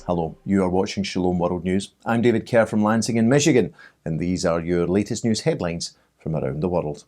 Hello, you are watching Shalom World News. I'm David Kerr from Lansing in Michigan, and these are your latest news headlines from around the world.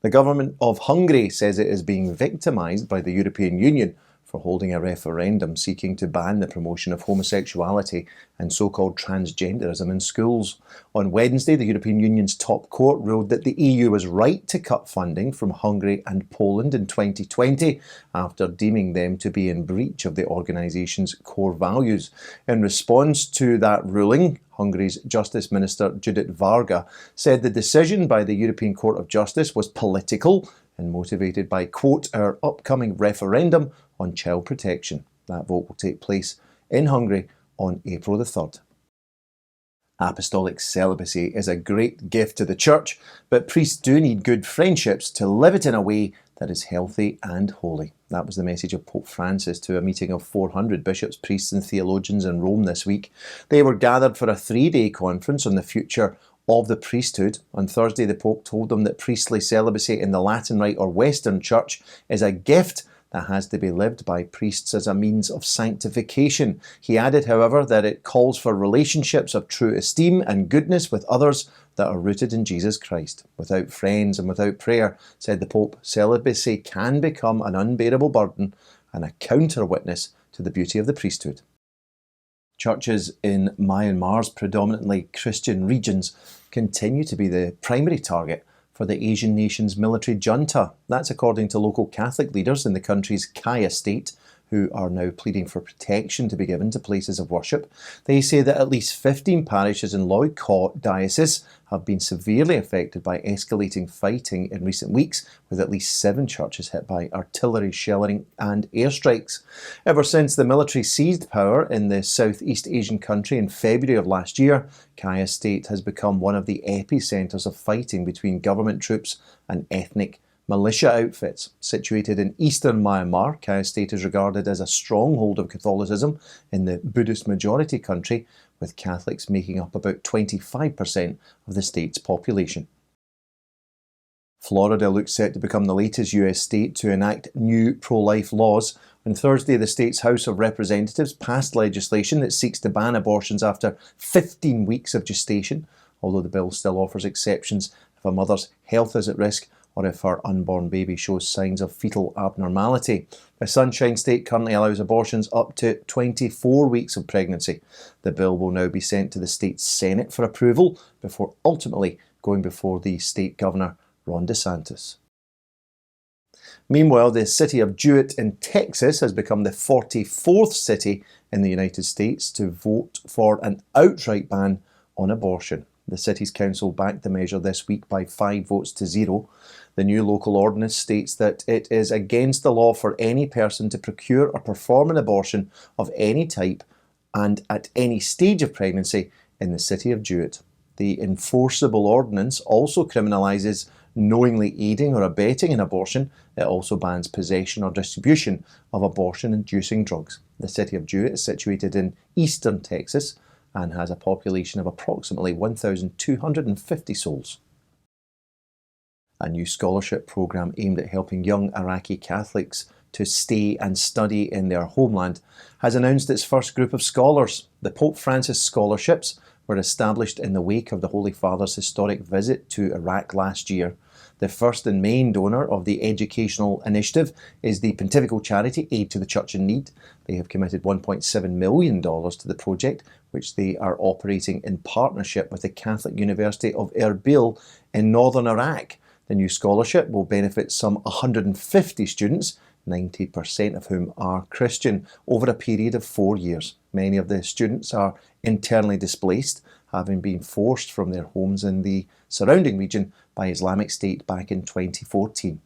The government of Hungary says it is being victimized by the European Union for holding a referendum seeking to ban the promotion of homosexuality and so-called transgenderism in schools. On Wednesday, the European Union's top court ruled that the EU was right to cut funding from Hungary and Poland in 2020 after deeming them to be in breach of the organisation's core values. In response to that ruling, Hungary's Justice Minister Judith Varga said the decision by the European Court of Justice was political and motivated by, quote, our upcoming referendum on child protection. That vote will take place in Hungary on April the 3rd. Apostolic celibacy is a great gift to the church, but priests do need good friendships to live it in a way that is healthy and holy. That was the message of Pope Francis to a meeting of 400 bishops, priests and theologians in Rome this week. They were gathered for a 3-day conference on the future of the priesthood. On Thursday, the Pope told them that priestly celibacy in the Latin Rite or Western Church is a gift that has to be lived by priests as a means of sanctification. He added, however, that it calls for relationships of true esteem and goodness with others that are rooted in Jesus Christ. Without friends and without prayer, said the Pope, celibacy can become an unbearable burden and a counter-witness to the beauty of the priesthood. Churches in Myanmar's predominantly Christian regions continue to be the primary target for the Asian nation's military junta. That's according to local Catholic leaders in the country's Kayah state, who are now pleading for protection to be given to places of worship. They say that at least 15 parishes in Loy Kaw diocese have been severely affected by escalating fighting in recent weeks, with at least 7 churches hit by artillery shelling and airstrikes. Ever since the military seized power in the Southeast Asian country in February of last year, Kayah state has become one of the epicentres of fighting between government troops and ethnic militia outfits. Situated in eastern Myanmar, Kayah state is regarded as a stronghold of Catholicism in the Buddhist majority country, with Catholics making up about 25% of the state's population. Florida looks set to become the latest US state to enact new pro-life laws. On Thursday, the state's House of Representatives passed legislation that seeks to ban abortions after 15 weeks of gestation, although the bill still offers exceptions if a mother's health is at risk or if her unborn baby shows signs of fetal abnormality. The Sunshine State currently allows abortions up to 24 weeks of pregnancy. The bill will now be sent to the state Senate for approval before ultimately going before the state governor, Ron DeSantis. Meanwhile, the city of Jewett in Texas has become the 44th city in the United States to vote for an outright ban on abortion. The city's council backed the measure this week by 5 votes to 0. The new local ordinance states that it is against the law for any person to procure or perform an abortion of any type and at any stage of pregnancy in the city of Jewett. The enforceable ordinance also criminalises knowingly aiding or abetting an abortion. It also bans possession or distribution of abortion-inducing drugs. The city of Jewett is situated in eastern Texas and has a population of approximately 1,250 souls. A new scholarship programme aimed at helping young Iraqi Catholics to stay and study in their homeland has announced its first group of scholars. The Pope Francis Scholarships were established in the wake of the Holy Father's historic visit to Iraq last year. The first and main donor of the educational initiative is the pontifical charity Aid to the Church in Need. They have committed $1.7 million to the project, which they are operating in partnership with the Catholic University of Erbil in northern Iraq. The new scholarship will benefit some 150 students, 90% of whom are Christian, over a period of 4 years. Many of the students are internally displaced, having been forced from their homes in the surrounding region by Islamic State back in 2014.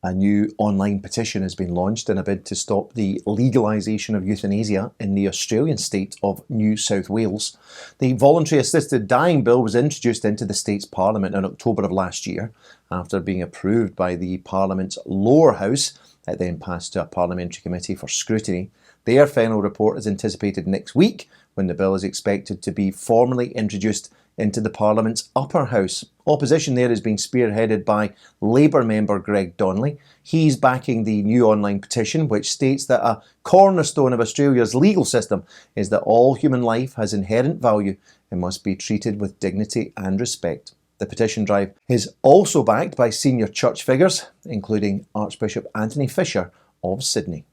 A new online petition has been launched in a bid to stop the legalisation of euthanasia in the Australian state of New South Wales. The voluntary assisted dying bill was introduced into the state's parliament in October of last year. After being approved by the parliament's lower house, it then passed to a parliamentary committee for scrutiny. Their final report is anticipated next week, when the bill is expected to be formally introduced into the Parliament's upper house. Opposition there is being spearheaded by Labour member Greg Donnelly. He's backing the new online petition, which states that a cornerstone of Australia's legal system is that all human life has inherent value and must be treated with dignity and respect. The petition drive is also backed by senior church figures, including Archbishop Anthony Fisher of Sydney.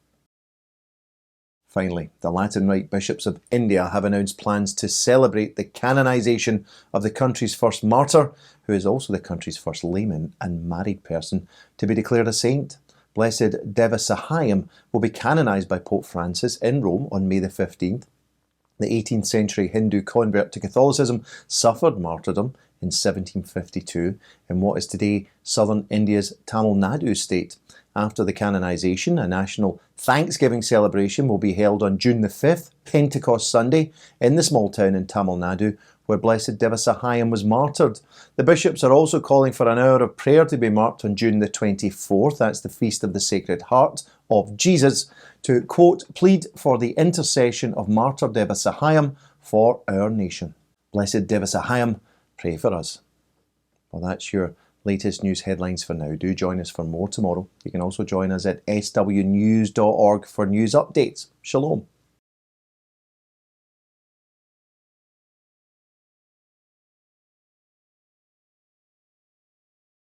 Finally, the Latin Rite bishops of India have announced plans to celebrate the canonisation of the country's first martyr, who is also the country's first layman and married person to be declared a saint. Blessed Devasahayam will be canonised by Pope Francis in Rome on May the 15th. The 18th century Hindu convert to Catholicism suffered martyrdom in 1752 in what is today southern India's Tamil Nadu state. After the canonisation, a national Thanksgiving celebration will be held on June the 5th, Pentecost Sunday, in the small town in Tamil Nadu where Blessed Devasahayam was martyred. The bishops are also calling for an hour of prayer to be marked on June the 24th, that's the Feast of the Sacred Heart of Jesus, to, quote, plead for the intercession of Martyr Devasahayam for our nation. Blessed Devasahayam, pray for us. Well, that's your latest news headlines for now. Do join us for more tomorrow. You can also join us at swnews.org for news updates. Shalom.